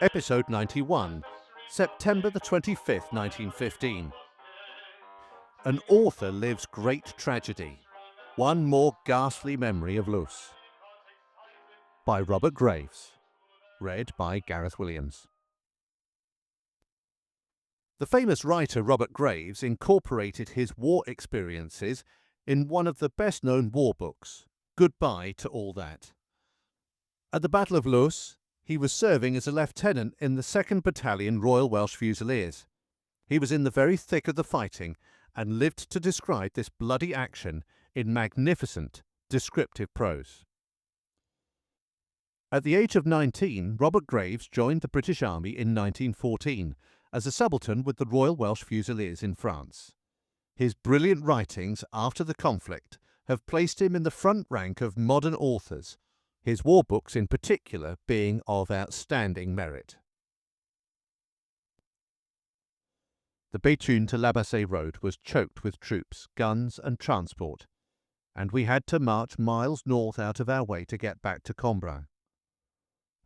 Episode 91, September the 25th, 1915. An author lives great tragedy. One more ghastly memory of Loos. By Robert Graves. Read by Gareth Williams. The famous writer Robert Graves incorporated his war experiences in one of the best-known war books, Goodbye to All That. At the Battle of Loos, he was serving as a lieutenant in the 2nd Battalion Royal Welsh Fusiliers. He was in the very thick of the fighting and lived to describe this bloody action in magnificent, descriptive prose. At the age of 19, Robert Graves joined the British Army in 1914 as a subaltern with the Royal Welsh Fusiliers in France. His brilliant writings after the conflict have placed him in the front rank of modern authors, his war books in particular being of outstanding merit. The Béthune to La Bassée road was choked with troops, guns and transport, and we had to march miles north out of our way to get back to Cambrai.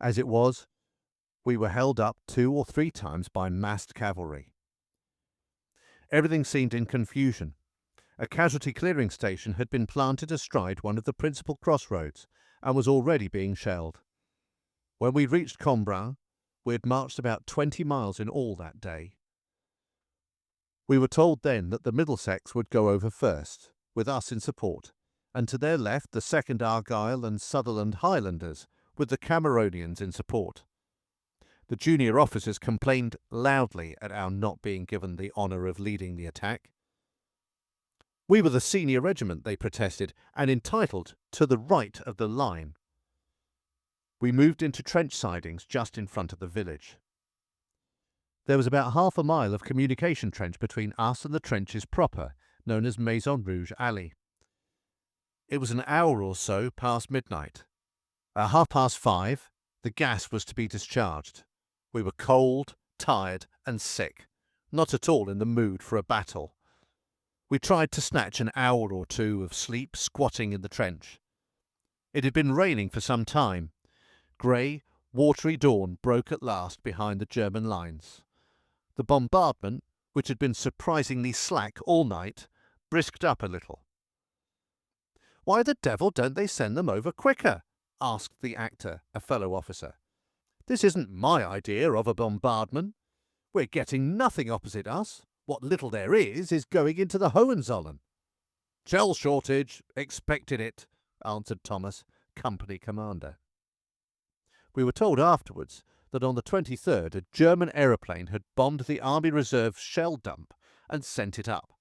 As it was, we were held up 2 or 3 times by massed cavalry. Everything seemed in confusion. A casualty clearing station had been planted astride one of the principal crossroads and was already being shelled. When we reached Cambrai, we had marched about 20 miles in all that day. We were told then that the Middlesex would go over first, with us in support, and to their left the 2nd Argyll and Sutherland Highlanders, with the Cameronians in support. The junior officers complained loudly at our not being given the honour of leading the attack. We were the senior regiment, they protested, and entitled to the right of the line. We moved into trench sidings just in front of the village. There was about half a mile of communication trench between us and the trenches proper, known as Maison Rouge Alley. It was an hour or so past midnight. At 5:30, the gas was to be discharged. We were cold, tired, and sick, not at all in the mood for a battle. We tried to snatch an hour or 2 of sleep squatting in the trench. It had been raining for some time. Grey, watery dawn broke at last behind the German lines. The bombardment, which had been surprisingly slack all night, brisked up a little. "Why the devil don't they send them over quicker?" asked the actor, a fellow officer. "This isn't my idea of a bombardment. We're getting nothing opposite us. What little there is going into the Hohenzollern." "Shell shortage, expected it," answered Thomas, company commander. We were told afterwards that on the 23rd a German aeroplane had bombed the Army Reserve shell dump and sent it up.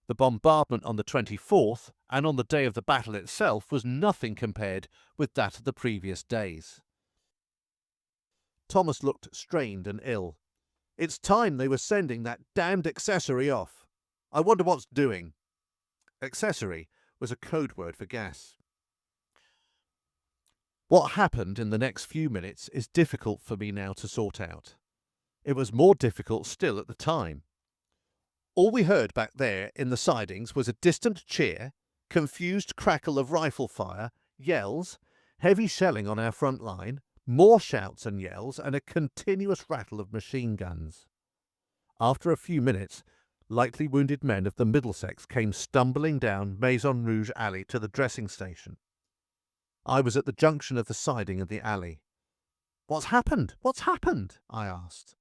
The bombardment on the 24th and on the day of the battle itself was nothing compared with that of the previous days. Thomas looked strained and ill. "It's time they were sending that damned accessory off. I wonder what's doing." Accessory was a code word for gas. What happened in the next few minutes is difficult for me now to sort out. It was more difficult still at the time. All we heard back there in the sidings was a distant cheer, confused crackle of rifle fire, yells, heavy shelling on our front line, more shouts and yells, and a continuous rattle of machine guns. After a few minutes, lightly wounded men of the Middlesex came stumbling down Maison Rouge Alley to the dressing station. I was at the junction of the siding and the alley. "What's happened? What's happened?" I asked.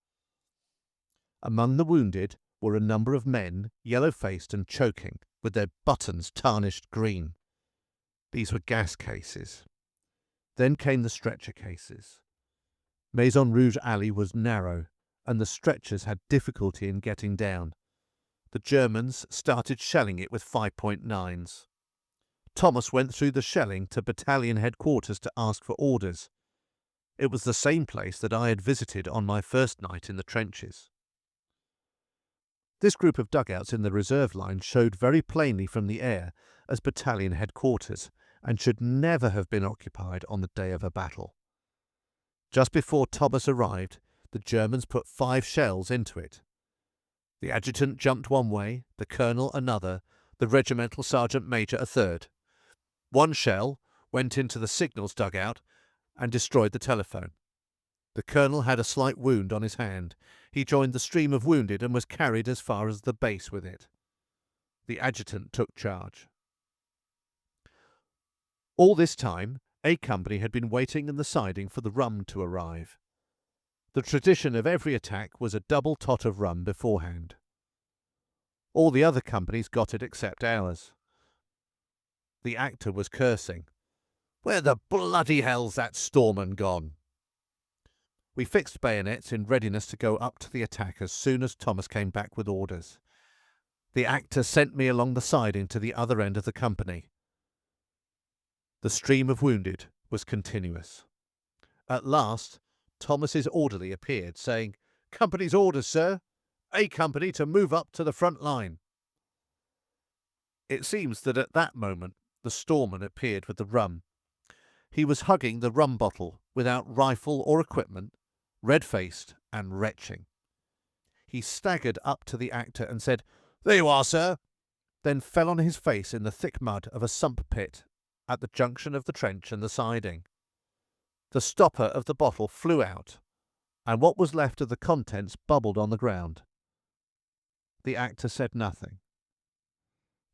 Among the wounded were a number of men, yellow-faced and choking, with their buttons tarnished green. These were gas cases. Then came the stretcher cases. Maison Rouge Alley was narrow, and the stretchers had difficulty in getting down. The Germans started shelling it with 5.9s. Thomas went through the shelling to battalion headquarters to ask for orders. It was the same place that I had visited on my first night in the trenches. This group of dugouts in the reserve line showed very plainly from the air as battalion headquarters, and should never have been occupied on the day of a battle. Just before Thomas arrived, the Germans put 5 shells into it. The adjutant jumped one way, the colonel another, the regimental sergeant major a third. 1 shell went into the signals dugout and destroyed the telephone. The colonel had a slight wound on his hand. He joined the stream of wounded and was carried as far as the base with it. The adjutant took charge. All this time, A Company had been waiting in the siding for the rum to arrive. The tradition of every attack was a double tot of rum beforehand. All the other companies got it except ours. The actor was cursing. "Where the bloody hell's that Storman gone?" We fixed bayonets in readiness to go up to the attack as soon as Thomas came back with orders. The actor sent me along the siding to the other end of the company. The stream of wounded was continuous. At last, Thomas's orderly appeared, saying, "Company's orders, sir. A Company to move up to the front line." It seems that at that moment the Storman appeared with the rum. He was hugging the rum bottle without rifle or equipment, red-faced and retching. He staggered up to the actor and said, "There you are, sir," then fell on his face in the thick mud of a sump pit at the junction of the trench and the siding. The stopper of the bottle flew out, and what was left of the contents bubbled on the ground. The actor said nothing.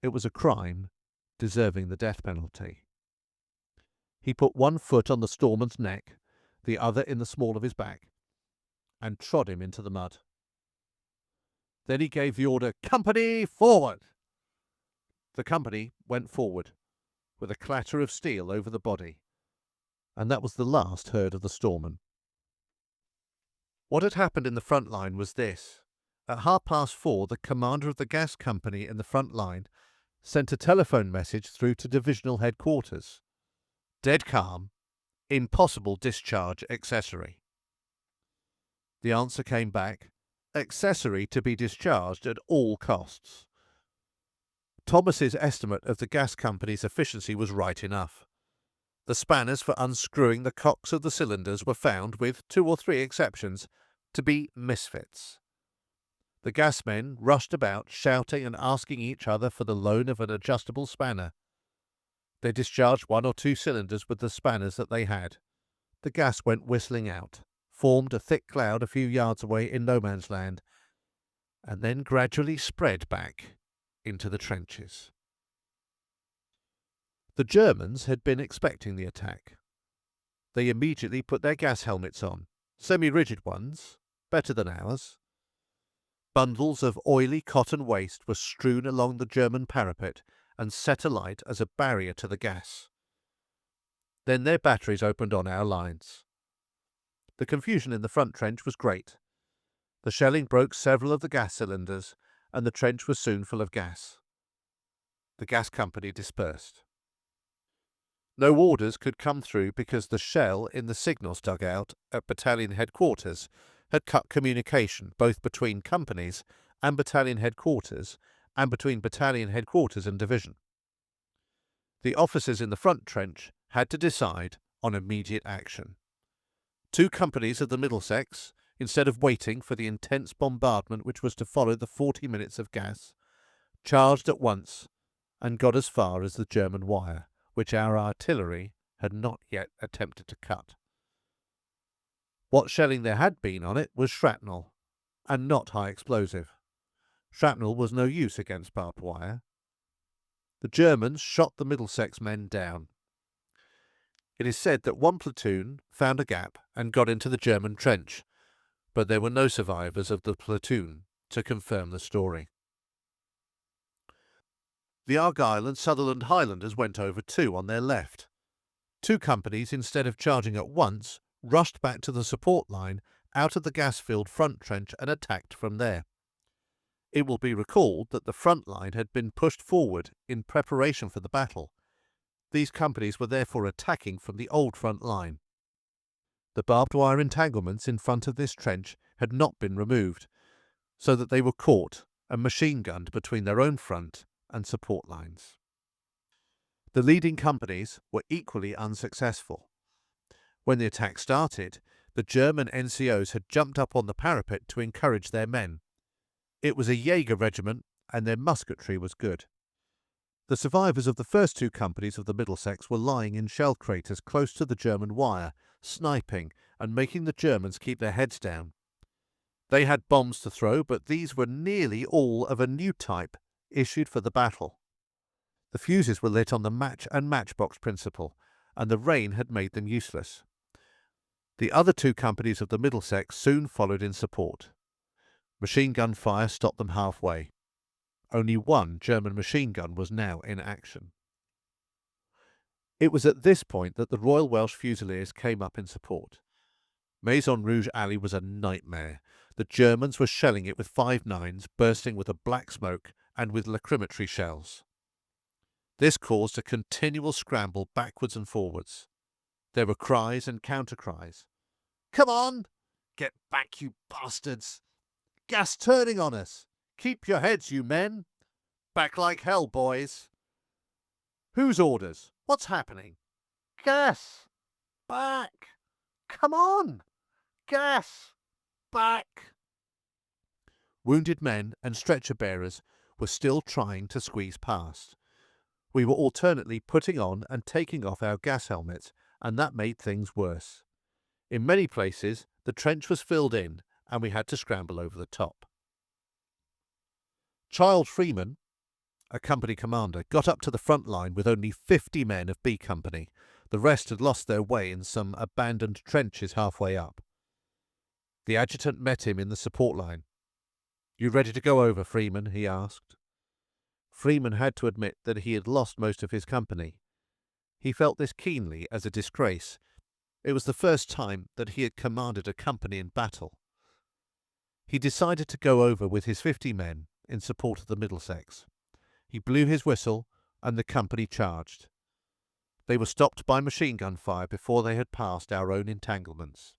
It was a crime deserving the death penalty. He put one foot on the Storman's neck, the other in the small of his back, and trod him into the mud. Then he gave the order, "Company, forward!" The company went forward, with a clatter of steel over the body, and that was the last heard of the Storman. What had happened in the front line was this. At 4:30, the commander of the gas company in the front line sent a telephone message through to divisional headquarters. Dead calm, impossible discharge accessory. The answer came back, accessory to be discharged at all costs. Thomas's estimate of the gas company's efficiency was right enough. The spanners for unscrewing the cocks of the cylinders were found, with 2 or 3 exceptions, to be misfits. The gasmen rushed about, shouting and asking each other for the loan of an adjustable spanner. They discharged 1 or 2 cylinders with the spanners that they had. The gas went whistling out, formed a thick cloud a few yards away in no man's land, and then gradually spread back into the trenches. The Germans had been expecting the attack. They immediately put their gas helmets on, semi-rigid ones, better than ours. Bundles of oily cotton waste were strewn along the German parapet and set alight as a barrier to the gas. Then their batteries opened on our lines. The confusion in the front trench was great. The shelling broke several of the gas cylinders, and the trench was soon full of gas. The gas company dispersed. No orders could come through because the shell in the signals dugout at battalion headquarters had cut communication both between companies and battalion headquarters and between battalion headquarters and division. The officers in the front trench had to decide on immediate action. 2 companies of the Middlesex, instead of waiting for the intense bombardment which was to follow the 40 minutes of gas, charged at once and got as far as the German wire, which our artillery had not yet attempted to cut. What shelling there had been on it was shrapnel, and not high explosive. Shrapnel was no use against barbed wire. The Germans shot the Middlesex men down. It is said that one platoon found a gap and got into the German trench, but there were no survivors of the platoon to confirm the story. The Argyll and Sutherland Highlanders went over too on their left. 2 companies, instead of charging at once, rushed back to the support line out of the gas-filled front trench and attacked from there. It will be recalled that the front line had been pushed forward in preparation for the battle. These companies were therefore attacking from the old front line. The barbed wire entanglements in front of this trench had not been removed, so that they were caught and machine-gunned between their own front and support lines. The leading companies were equally unsuccessful. When the attack started, the German NCOs had jumped up on the parapet to encourage their men. It was a Jaeger regiment, and their musketry was good. The survivors of the first 2 companies of the Middlesex were lying in shell craters close to the German wire, sniping and making the Germans keep their heads down. They had bombs to throw, but these were nearly all of a new type issued for the battle. The fuses were lit on the match and matchbox principle, and the rain had made them useless. The other two companies of the Middlesex soon followed in support. Machine gun fire stopped them halfway. Only one German machine gun was now in action. It was at this point that the Royal Welsh Fusiliers came up in support. Maison Rouge Alley was a nightmare. The Germans were shelling it with 5.9s, bursting with a black smoke and with lacrimatory shells. This caused a continual scramble backwards and forwards. There were cries and counter-cries. "Come on! Get back, you bastards! Gas turning on us! Keep your heads, you men! Back like hell, boys! Whose orders? What's happening? Gas! Back! Come on! Gas! Back!" Wounded men and stretcher-bearers were still trying to squeeze past. We were alternately putting on and taking off our gas helmets, and that made things worse. In many places, the trench was filled in, and we had to scramble over the top. Child Freeman, a company commander, got up to the front line with only 50 men of B Company. The rest had lost their way in some abandoned trenches halfway up. The adjutant met him in the support line. "You ready to go over, Freeman?" he asked. Freeman had to admit that he had lost most of his company. He felt this keenly as a disgrace. It was the first time that he had commanded a company in battle. He decided to go over with his 50 men in support of the Middlesex. He blew his whistle, and the company charged. They were stopped by machine gun fire before they had passed our own entanglements.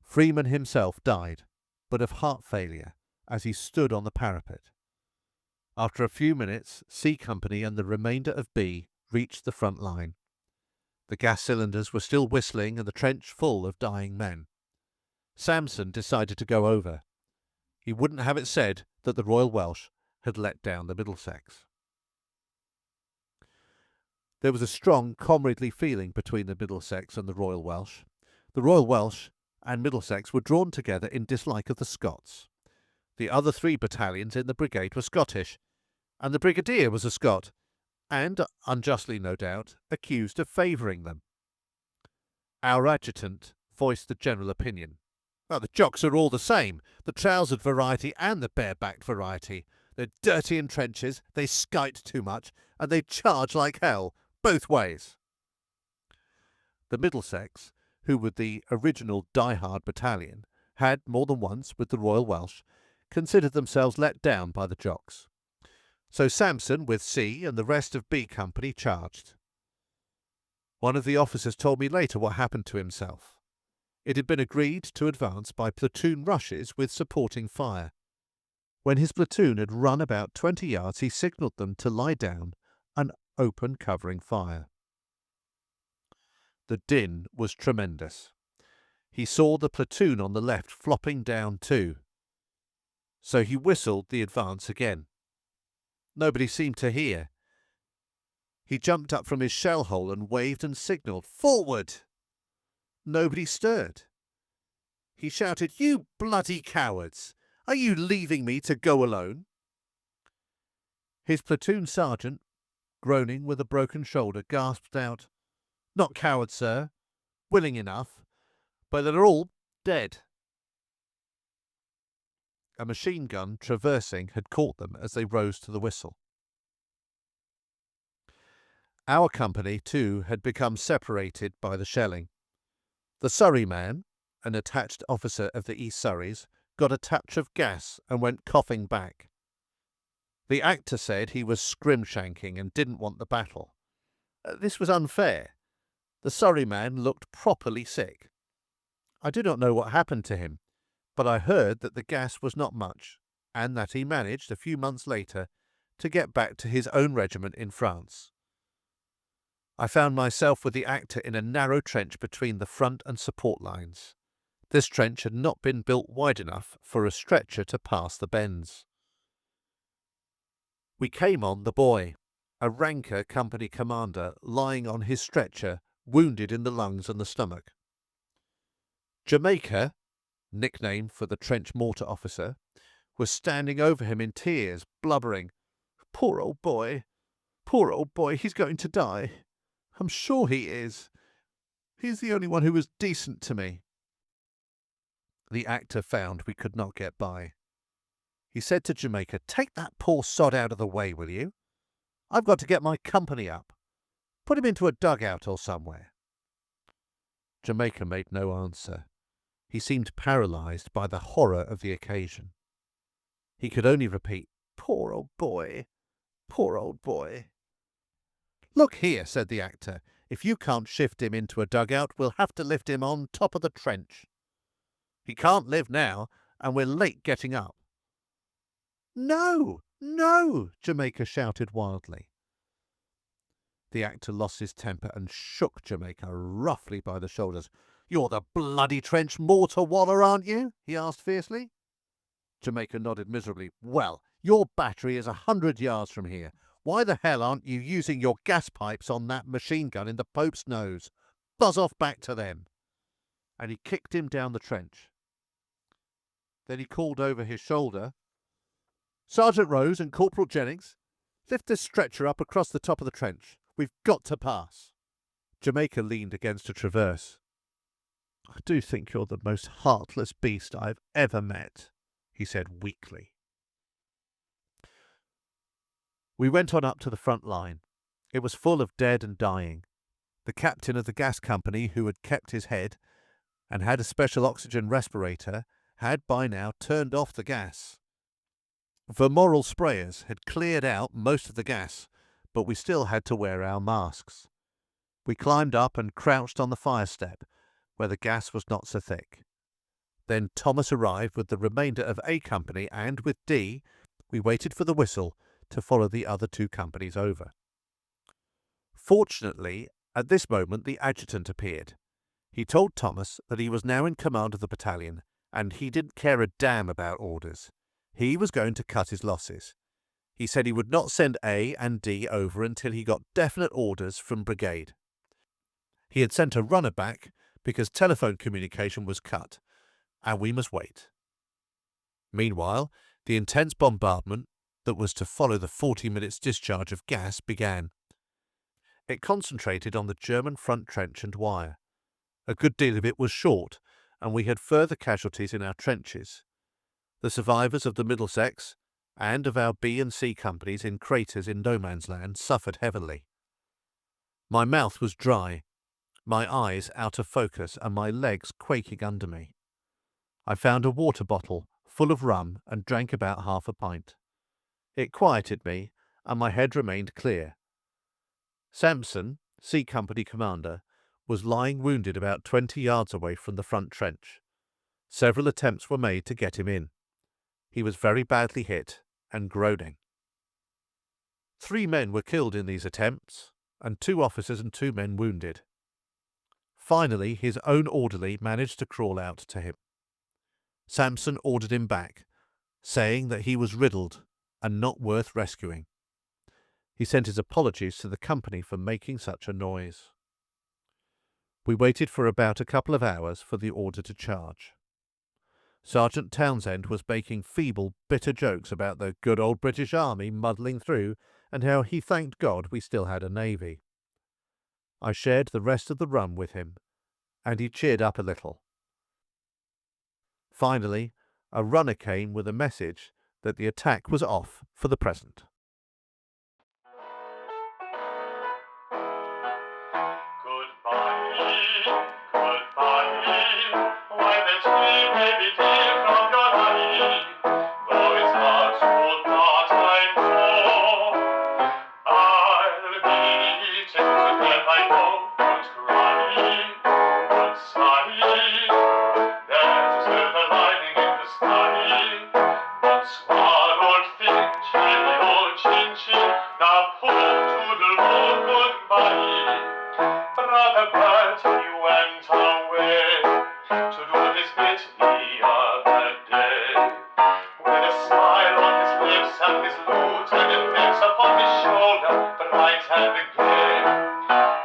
Freeman himself died, but of heart failure, as he stood on the parapet. After a few minutes, C Company and the remainder of B reached the front line. The gas cylinders were still whistling and the trench full of dying men. Samson decided to go over. He wouldn't have it said that the Royal Welsh had let down the Middlesex. There was a strong comradely feeling between the Middlesex and the Royal Welsh. The Royal Welsh and Middlesex were drawn together in dislike of the Scots. The other 3 battalions in the brigade were Scottish, and the brigadier was a Scot, and, unjustly no doubt, accused of favouring them. Our adjutant voiced the general opinion. "Well, the jocks are all the same, the trousered variety and the bare-backed variety. They're dirty in trenches, they skite too much, and they charge like hell, both ways." The Middlesex, who were the original die-hard battalion, had, more than once with the Royal Welsh, considered themselves let down by the jocks. So Samson, with C and the rest of B Company, charged. One of the officers told me later what happened to himself. It had been agreed to advance by platoon rushes with supporting fire. When his platoon had run about 20 yards, he signalled them to lie down and open covering fire. The din was tremendous. He saw the platoon on the left flopping down too. So he whistled the advance again. Nobody seemed to hear. He jumped up from his shell hole and waved and signalled, "Forward!" Nobody stirred. He shouted, "You bloody cowards! Are you leaving me to go alone?" His platoon sergeant, groaning with a broken shoulder, gasped out, "Not cowards, sir. Willing enough. But they're all dead." A machine gun traversing had caught them as they rose to the whistle. Our company, too, had become separated by the shelling. The Surrey man, an attached officer of the East Surreys, got a touch of gas and went coughing back. The actor said he was scrimshanking and didn't want the battle. This was unfair. The Surrey man looked properly sick. I do not know what happened to him, but I heard that the gas was not much, and that he managed, a few months later, to get back to his own regiment in France. I found myself with the actor in a narrow trench between the front and support lines. This trench had not been built wide enough for a stretcher to pass the bends. We came on the boy, a ranker company commander lying on his stretcher, wounded in the lungs and the stomach. Jamaica, nickname for the trench mortar officer, was standing over him in tears, blubbering, "Poor old boy, he's going to die. I'm sure he is. He's the only one who was decent to me." The actor found we could not get by. He said to Jamaica, "Take that poor sod out of the way, will you? I've got to get my company up. Put him into a dugout or somewhere." Jamaica made no answer. He seemed paralysed by the horror of the occasion. He could only repeat, "Poor old boy, poor old boy." "Look here," said the actor, "if you can't shift him into a dugout, we'll have to lift him on top of the trench. He can't live now, and we're late getting up." "No, no!" Jamaica shouted wildly. The actor lost his temper and shook Jamaica roughly by the shoulders. "You're the bloody trench mortar waller, aren't you?" he asked fiercely. Jamaica nodded miserably. "Well, your battery is 100 yards from here. Why the hell aren't you using your gas pipes on that machine gun in the Pope's nose? Buzz off back to them." And he kicked him down the trench. Then he called over his shoulder, "Sergeant Rose and Corporal Jennings, lift this stretcher up across the top of the trench. We've got to pass." Jamaica leaned against a traverse. "I do think you're the most heartless beast I've ever met," he said weakly. We went on up to the front line. It was full of dead and dying. The captain of the gas company, who had kept his head and had a special oxygen respirator, had by now turned off the gas. Vermoral sprayers had cleared out most of the gas, but we still had to wear our masks. We climbed up and crouched on the fire step, where the gas was not so thick. Then Thomas arrived with the remainder of A Company, and with D, we waited for the whistle to follow the other two companies over. Fortunately, at this moment the adjutant appeared. He told Thomas that he was now in command of the battalion, and he didn't care a damn about orders. He was going to cut his losses. He said he would not send A and D over until he got definite orders from brigade. He had sent a runner back because telephone communication was cut, and we must wait. Meanwhile, the intense bombardment that was to follow the 40 minutes discharge of gas began. It concentrated on the German front trench and wire. A good deal of it was short, and we had further casualties in our trenches. The survivors of the Middlesex and of our B and C companies in craters in no man's land suffered heavily. My mouth was dry, my eyes out of focus, and my legs quaking under me. I found a water bottle full of rum and drank about half a pint. It quieted me, and my head remained clear. Sampson, C Company commander, was lying wounded about 20 yards away from the front trench. Several attempts were made to get him in. He was very badly hit and groaning. 3 men were killed in these attempts, and 2 officers and 2 men wounded. Finally, his own orderly managed to crawl out to him. Sampson ordered him back, saying that he was riddled and not worth rescuing. He sent his apologies to the company for making such a noise. We waited for about a couple of hours for the order to charge. Sergeant Townsend was making feeble, bitter jokes about the good old British Army muddling through and how he thanked God we still had a navy. I shared the rest of the rum with him, and he cheered up a little. Finally, a runner came with a message that the attack was off for the present.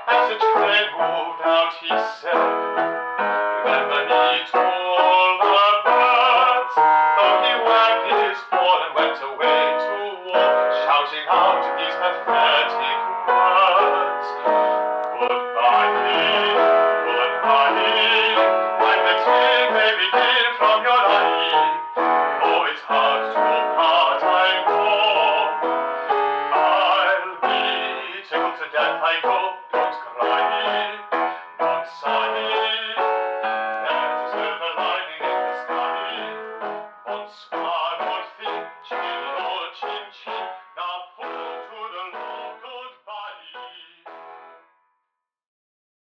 As the train moved out, he said, "Remember me to pathetic words. Goodbye, when the tears may begin from your eye. Oh, it's hard to part, I know. I'll be tickled to death, I go.